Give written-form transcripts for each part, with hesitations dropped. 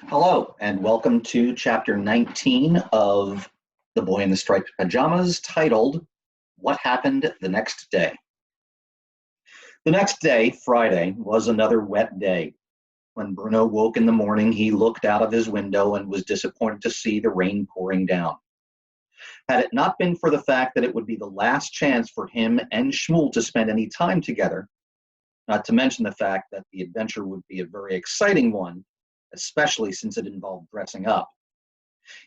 Hello, and welcome to chapter 19 of The Boy in the Striped Pajamas, titled What Happened the Next Day. The next day, Friday, was another wet day. When Bruno woke in the morning, he looked out of his window and was disappointed to see the rain pouring down. Had it not been for the fact that it would be the last chance for him and Shmuel to spend any time together, not to mention the fact that the adventure would be a very exciting one, especially since it involved dressing up,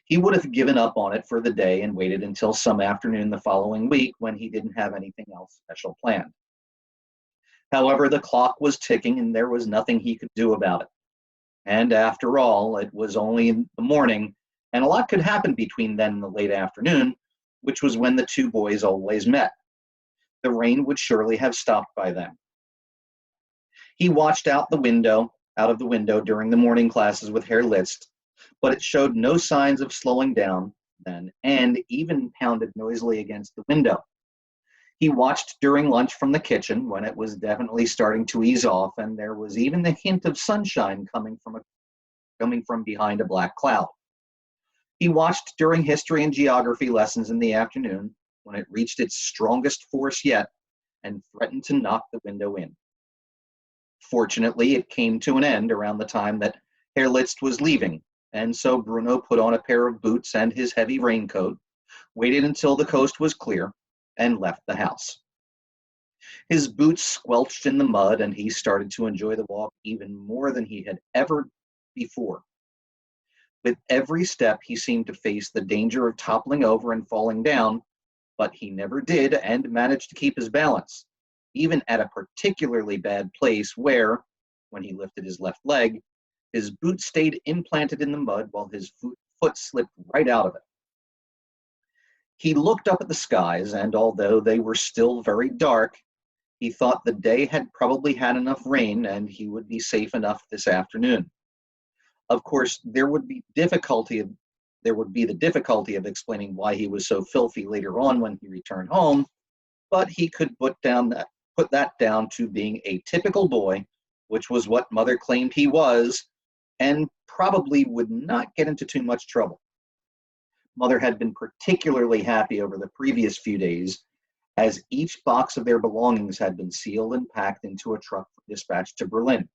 he would have given up on it for the day and waited until some afternoon the following week when he didn't have anything else special planned. However, the clock was ticking and there was nothing he could do about it. And after all, it was only in the morning, and a lot could happen between then and the late afternoon, which was when the two boys always met. The rain would surely have stopped by then. He watched out of the window during the morning classes with Herr Litz, but it showed no signs of slowing down then, and even pounded noisily against the window. He watched during lunch from the kitchen when it was definitely starting to ease off, and there was even the hint of sunshine coming from behind a black cloud. He watched during history and geography lessons in the afternoon when it reached its strongest force yet and threatened to knock the window in. Fortunately, it came to an end around the time that Herr Litz was leaving, and so Bruno put on a pair of boots and his heavy raincoat, waited until the coast was clear, and left the house. His boots squelched in the mud, and he started to enjoy the walk even more than he had ever before. With every step, he seemed to face the danger of toppling over and falling down, but he never did and managed to keep his balance, even at a particularly bad place where, when he lifted his left leg, his boot stayed implanted in the mud while his foot slipped right out of it. He looked up at the skies, and although they were still very dark, he thought the day had probably had enough rain and he would be safe enough this afternoon. Of course, there would be the difficulty of explaining why he was so filthy later on when he returned home, but he could put that down to being a typical boy, which was what Mother claimed he was, and probably would not get into too much trouble. Mother had been particularly happy over the previous few days, as each box of their belongings had been sealed and packed into a truck for dispatch to Berlin.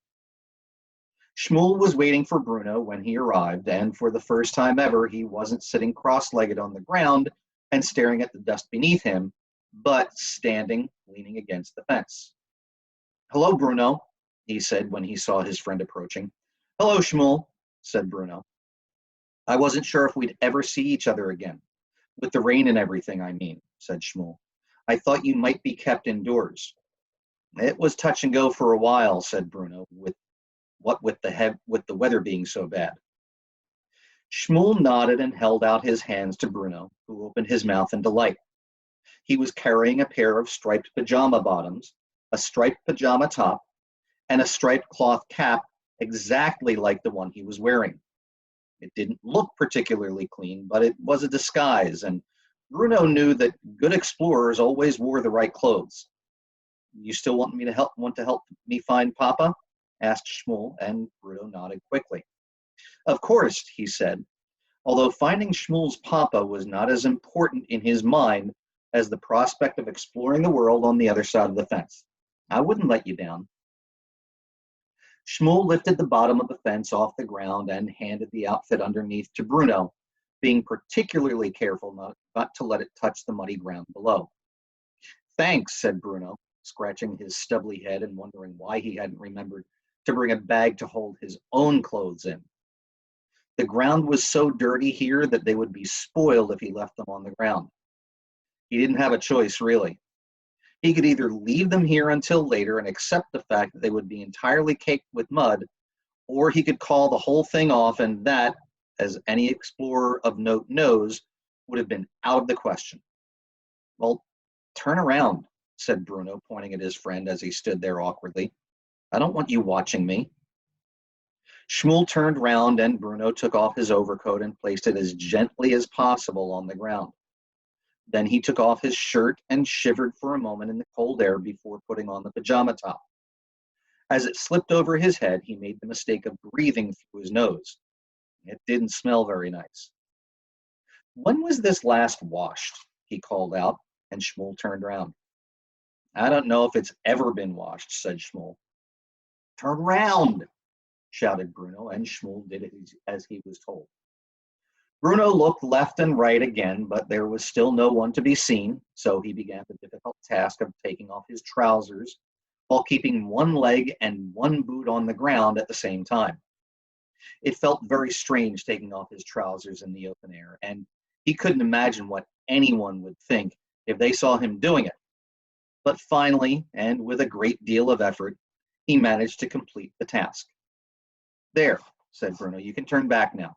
Shmuel was waiting for Bruno when he arrived, and for the first time ever, he wasn't sitting cross-legged on the ground and staring at the dust beneath him, but standing, leaning against the fence. "Hello, Bruno," he said when he saw his friend approaching. "Hello, Shmuel," said Bruno. "I wasn't sure if we'd ever see each other again. With the rain and everything, I mean," said Shmuel. "I thought you might be kept indoors." "It was touch and go for a while," said Bruno, with the weather being so bad. Shmuel nodded and held out his hands to Bruno, who opened his mouth in delight. He was carrying a pair of striped pajama bottoms, a striped pajama top, and a striped cloth cap exactly like the one he was wearing. It didn't look particularly clean, but it was a disguise, and Bruno knew that good explorers always wore the right clothes. "You still want to help me find Papa?" asked Shmuel, and Bruno nodded quickly. "Of course," he said, although finding Shmuel's Papa was not as important in his mind as the prospect of exploring the world on the other side of the fence. "I wouldn't let you down." Shmuel lifted the bottom of the fence off the ground and handed the outfit underneath to Bruno, being particularly careful not to let it touch the muddy ground below. "Thanks," said Bruno, scratching his stubbly head and wondering why he hadn't remembered to bring a bag to hold his own clothes in. The ground was so dirty here that they would be spoiled if he left them on the ground. He didn't have a choice, really. He could either leave them here until later and accept the fact that they would be entirely caked with mud, or he could call the whole thing off, and that, as any explorer of note knows, would have been out of the question. "Well, turn around," said Bruno, pointing at his friend as he stood there awkwardly. "I don't want you watching me." Shmuel turned round, and Bruno took off his overcoat and placed it as gently as possible on the ground. Then he took off his shirt and shivered for a moment in the cold air before putting on the pajama top. As it slipped over his head, he made the mistake of breathing through his nose. It didn't smell very nice. When was this last washed? He called out, and Shmuel turned around. I don't know if it's ever been washed, said Shmuel. Turn round, shouted Bruno, and Shmuel did as he was told. Bruno looked left and right again, but there was still no one to be seen, so he began the difficult task of taking off his trousers while keeping one leg and one boot on the ground at the same time. It felt very strange taking off his trousers in the open air, and he couldn't imagine what anyone would think if they saw him doing it. But finally, and with a great deal of effort, he managed to complete the task. There, said Bruno, you can turn back now.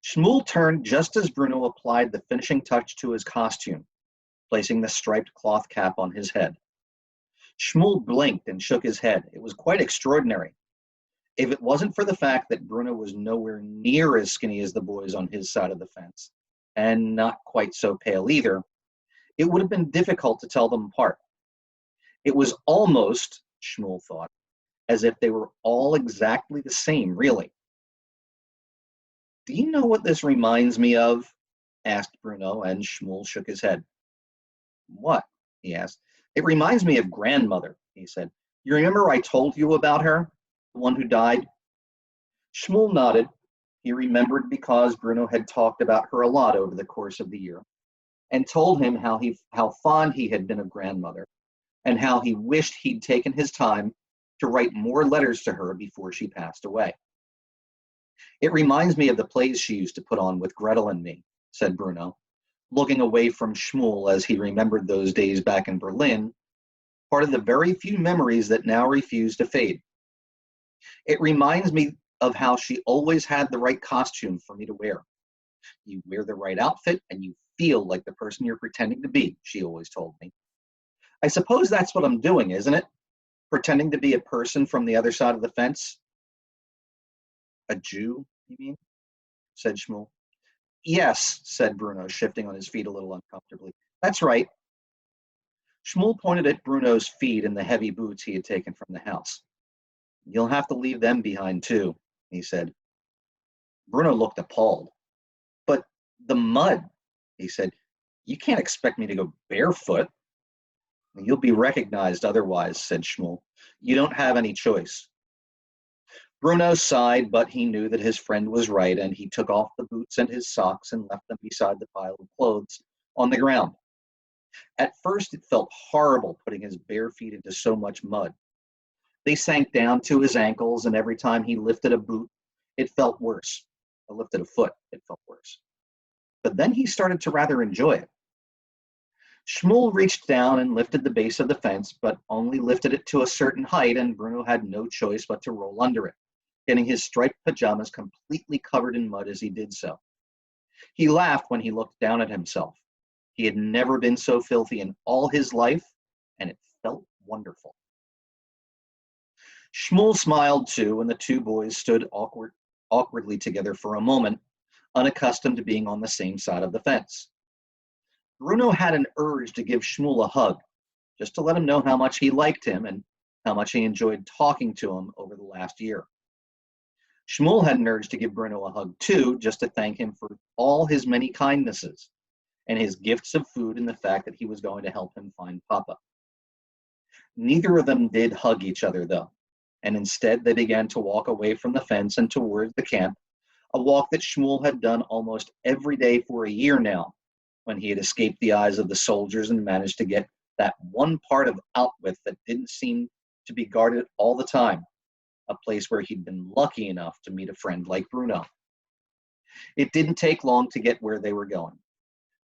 Shmuel turned just as Bruno applied the finishing touch to his costume, placing the striped cloth cap on his head. Shmuel blinked and shook his head. It was quite extraordinary. If it wasn't for the fact that Bruno was nowhere near as skinny as the boys on his side of the fence, and not quite so pale either, it would have been difficult to tell them apart. It was almost, Shmuel thought, as if they were all exactly the same, really. Do you know what this reminds me of? Asked Bruno, and Shmuel shook his head. What? He asked. It reminds me of grandmother, he said. You remember I told you about her, the one who died? Shmuel nodded. He remembered because Bruno had talked about her a lot over the course of the year, and told him how fond he had been of grandmother, and how he wished he'd taken his time to write more letters to her before she passed away. It reminds me of the plays she used to put on with Gretel and me, said Bruno, looking away from Shmuel as he remembered those days back in Berlin, part of the very few memories that now refuse to fade. It reminds me of how she always had the right costume for me to wear. You wear the right outfit and you feel like the person you're pretending to be, she always told me. I suppose that's what I'm doing, isn't it? Pretending to be a person from the other side of the fence? A Jew, you mean? Said Shmuel. Yes, said Bruno, shifting on his feet a little uncomfortably. That's right. Shmuel pointed at Bruno's feet and the heavy boots he had taken from the house. You'll have to leave them behind too, he said. Bruno looked appalled. But the mud, he said. You can't expect me to go barefoot. You'll be recognized otherwise, said Shmuel. You don't have any choice. Bruno sighed, but he knew that his friend was right, and he took off the boots and his socks and left them beside the pile of clothes on the ground. At first, it felt horrible putting his bare feet into so much mud. They sank down to his ankles, and every time he lifted a boot, it felt worse. Or lifted a foot, it felt worse. But then he started to rather enjoy it. Shmuel reached down and lifted the base of the fence, but only lifted it to a certain height, and Bruno had no choice but to roll under it, getting his striped pajamas completely covered in mud as he did so. He laughed when he looked down at himself. He had never been so filthy in all his life, and it felt wonderful. Shmuel smiled too, and the two boys stood awkwardly together for a moment, unaccustomed to being on the same side of the fence. Bruno had an urge to give Shmuel a hug, just to let him know how much he liked him and how much he enjoyed talking to him over the last year. Shmuel had an urge to give Bruno a hug too, just to thank him for all his many kindnesses and his gifts of food and the fact that he was going to help him find Papa. Neither of them did hug each other though, and instead they began to walk away from the fence and towards the camp, a walk that Shmuel had done almost every day for a year now, when he had escaped the eyes of the soldiers and managed to get that one part of Outwith that didn't seem to be guarded all the time, a place where he'd been lucky enough to meet a friend like Bruno. It didn't take long to get where they were going.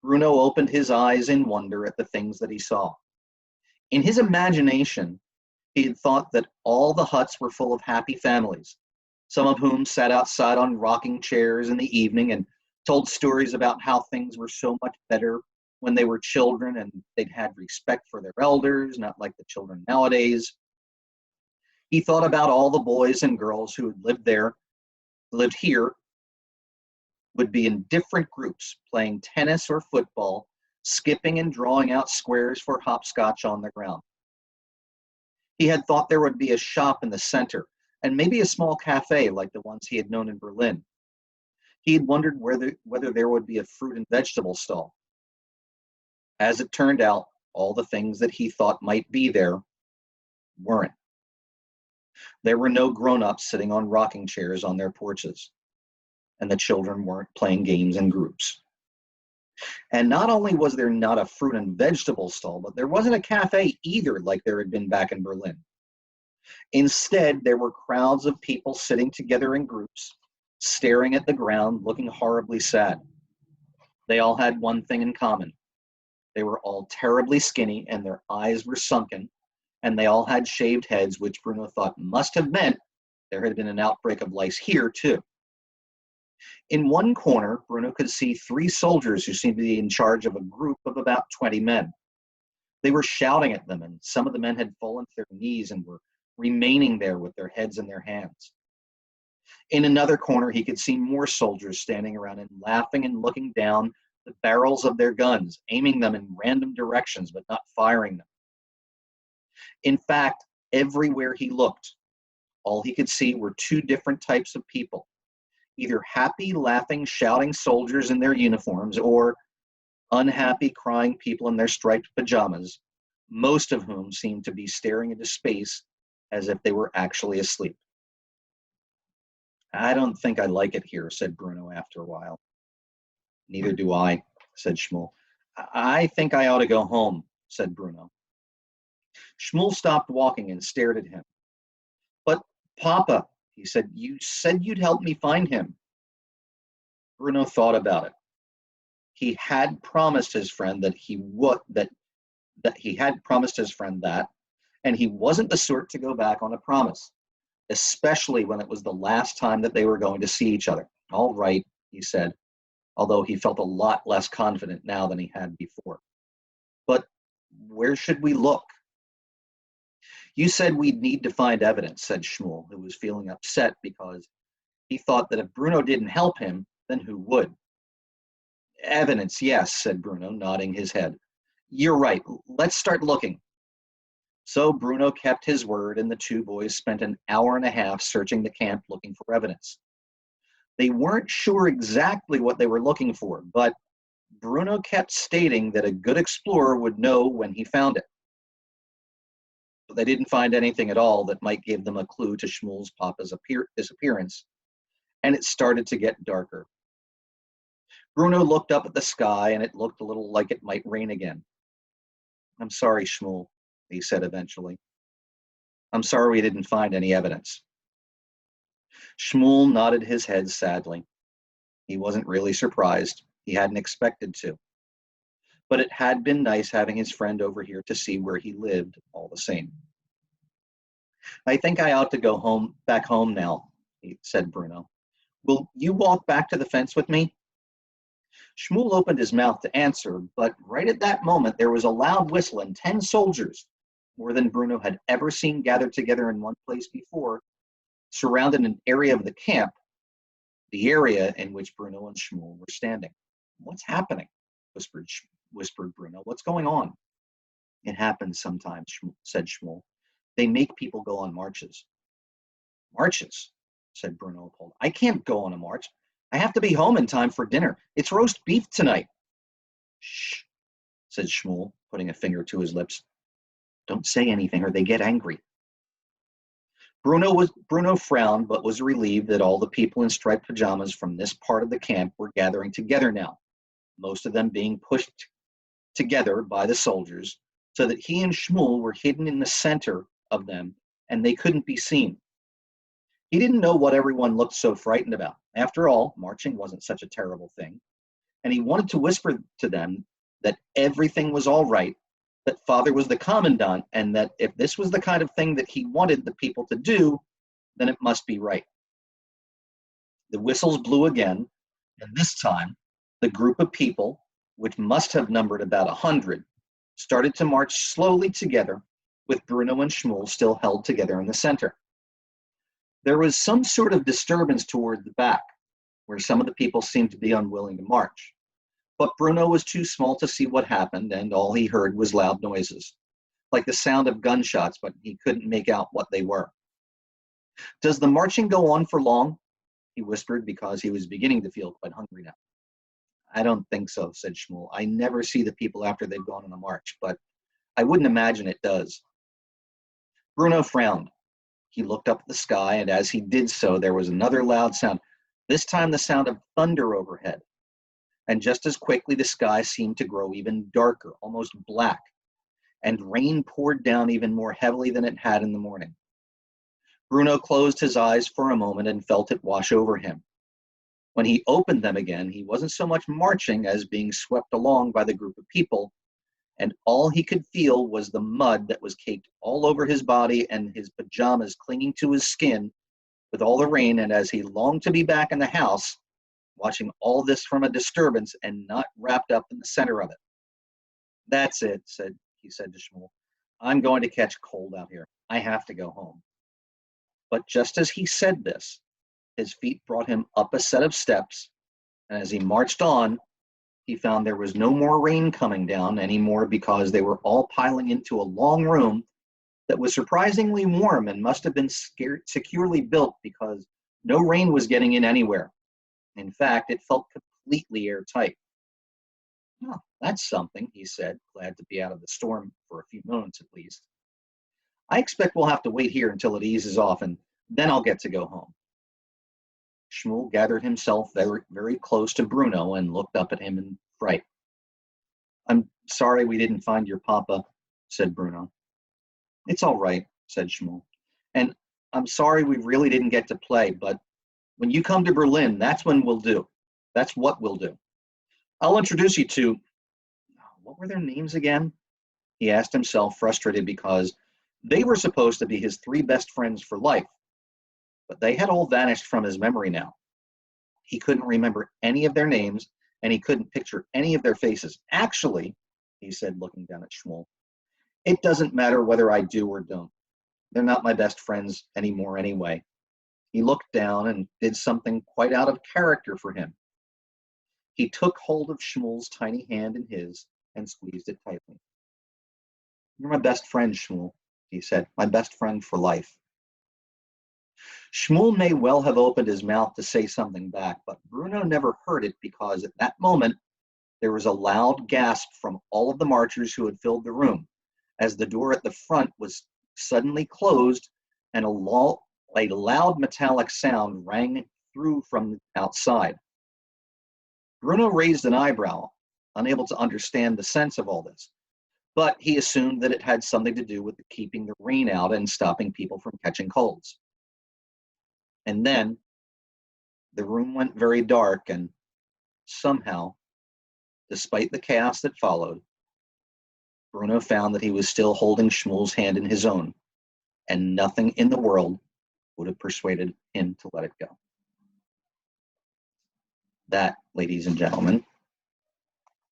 Bruno opened his eyes in wonder at the things that he saw. In his imagination, he had thought that all the huts were full of happy families, some of whom sat outside on rocking chairs in the evening and told stories about how things were so much better when they were children and they'd had respect for their elders, not like the children nowadays. He thought about all the boys and girls who had lived here, would be in different groups, playing tennis or football, skipping and drawing out squares for hopscotch on the ground. He had thought there would be a shop in the center, and maybe a small cafe like the ones he had known in Berlin, He had wondered whether there would be a fruit and vegetable stall. As it turned out, all the things that he thought might be there weren't. There were no grown-ups sitting on rocking chairs on their porches, and the children weren't playing games in groups. And not only was there not a fruit and vegetable stall, but there wasn't a cafe either like there had been back in Berlin. Instead, there were crowds of people sitting together in groups, staring at the ground, looking horribly sad. They all had one thing in common. They were all terribly skinny and their eyes were sunken, and they all had shaved heads, which Bruno thought must have meant there had been an outbreak of lice here too. In one corner, Bruno could see 3 soldiers who seemed to be in charge of a group of about 20 men. They were shouting at them, and some of the men had fallen to their knees and were remaining there with their heads in their hands. In another corner, he could see more soldiers standing around and laughing and looking down the barrels of their guns, aiming them in random directions but not firing them. In fact, everywhere he looked, all he could see were 2 different types of people, either happy, laughing, shouting soldiers in their uniforms or unhappy, crying people in their striped pajamas, most of whom seemed to be staring into space as if they were actually asleep. "I don't think I like it here," said Bruno after a while. "Neither do I," said Shmuel. "I think I ought to go home," said Bruno. Shmuel stopped walking and stared at him. "But, Papa," he said you'd help me find him." Bruno thought about it. He had promised his friend that he had promised his friend that, and he wasn't the sort to go back on a promise, especially when it was the last time that they were going to see each other. "All right," he said, although he felt a lot less confident now than he had before. "But where should we look?" "You said we'd need to find evidence," said Shmuel, who was feeling upset because he thought that if Bruno didn't help him, then who would? "Evidence, yes," said Bruno, nodding his head. "You're right. Let's start looking." So Bruno kept his word, and the 2 boys spent an hour and a half searching the camp looking for evidence. They weren't sure exactly what they were looking for, but Bruno kept stating that a good explorer would know when he found it. But they didn't find anything at all that might give them a clue to Shmuel's papa's disappearance, and it started to get darker. Bruno looked up at the sky, and it looked a little like it might rain again. "I'm sorry, Shmuel," he said eventually. "I'm sorry we didn't find any evidence." Shmuel nodded his head sadly. He wasn't really surprised. He hadn't expected to. But it had been nice having his friend over here to see where he lived all the same. "I think I ought to go back home now," said Bruno. "Will you walk back to the fence with me?" Shmuel opened his mouth to answer, but right at that moment there was a loud whistle, and 10 soldiers, more than Bruno had ever seen gathered together in one place before, surrounded an area of the camp, the area in which Bruno and Shmuel were standing. "What's happening?" whispered Bruno. "What's going on?" "It happens sometimes," said Shmuel. "They make people go on marches." "Marches?" said Bruno appalled. "I can't go on a march. I have to be home in time for dinner. It's roast beef tonight." "Shh," said Shmuel, putting a finger to his lips. "Don't say anything or they get angry." Bruno frowned, but was relieved that all the people in striped pajamas from this part of the camp were gathering together now, most of them being pushed together by the soldiers, so that he and Shmuel were hidden in the center of them, and they couldn't be seen. He didn't know what everyone looked so frightened about. After all, marching wasn't such a terrible thing, and he wanted to whisper to them that everything was all right, that Father was the commandant, and that if this was the kind of thing that he wanted the people to do, then it must be right. The whistles blew again, and this time, the group of people, which must have numbered about 100, started to march slowly together, with Bruno and Shmuel still held together in the center. There was some sort of disturbance toward the back, where some of the people seemed to be unwilling to march. But Bruno was too small to see what happened, and all he heard was loud noises, like the sound of gunshots, but he couldn't make out what they were. "Does the marching go on for long?" he whispered, because he was beginning to feel quite hungry now. I don't think so, said Shmuel. I never see the people after they've gone on a march, but I wouldn't imagine it does. Bruno frowned. He looked up at the sky, and as he did so, there was another loud sound, this time the sound of thunder overhead. And just as quickly, the sky seemed to grow even darker, almost black, and rain poured down even more heavily than it had in the morning. Bruno closed his eyes for a moment and felt it wash over him. When he opened them again, he wasn't so much marching as being swept along by the group of people, and all he could feel was the mud that was caked all over his body and his pajamas clinging to his skin with all the rain. And as he longed to be back in the house, watching all this from a disturbance and not wrapped up in the center of it. That's it, he said to Shmuel. I'm going to catch cold out here. I have to go home. But just as he said this, his feet brought him up a set of steps, and as he marched on, he found there was no more rain coming down anymore, because they were all piling into a long room that was surprisingly warm and must have been securely built, because no rain was getting in anywhere. In fact, it felt completely airtight. Oh, that's something, he said, glad to be out of the storm for a few moments at least. I expect we'll have to wait here until it eases off, and then I'll get to go home. Shmuel gathered himself very, very close to Bruno and looked up at him in fright. I'm sorry we didn't find your papa, said Bruno. It's all right, said Shmuel. And I'm sorry we really didn't get to play, but when you come to Berlin, that's when we'll do. That's what we'll do. I'll introduce you to, what were their names again? He asked himself, frustrated because they were supposed to be his three best friends for life, but they had all vanished from his memory now. He couldn't remember any of their names, and he couldn't picture any of their faces. Actually, he said, looking down at Shmuel, it doesn't matter whether I do or don't. They're not my best friends anymore anyway. He looked down and did something quite out of character for him. He took hold of Shmuel's tiny hand in his and squeezed it tightly. You're my best friend, Shmuel, he said, my best friend for life. Shmuel may well have opened his mouth to say something back, but Bruno never heard it, because at that moment there was a loud gasp from all of the marchers who had filled the room, as the door at the front was suddenly closed and a loud metallic sound rang through from outside. Bruno raised an eyebrow, unable to understand the sense of all this, but he assumed that it had something to do with keeping the rain out and stopping people from catching colds. And then the room went very dark, and somehow, despite the chaos that followed, Bruno found that he was still holding Shmuel's hand in his own, and nothing in the world would have persuaded him to let it go. That, ladies and gentlemen,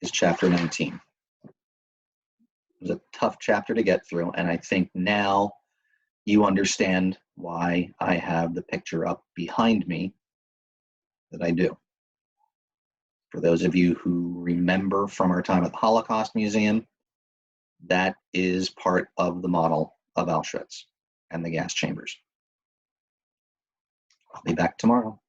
is chapter 19. It was a tough chapter to get through, and I think now you understand why I have the picture up behind me that I do. For those of you who remember from our time at the Holocaust Museum, that is part of the model of Auschwitz and the gas chambers. I'll be back tomorrow.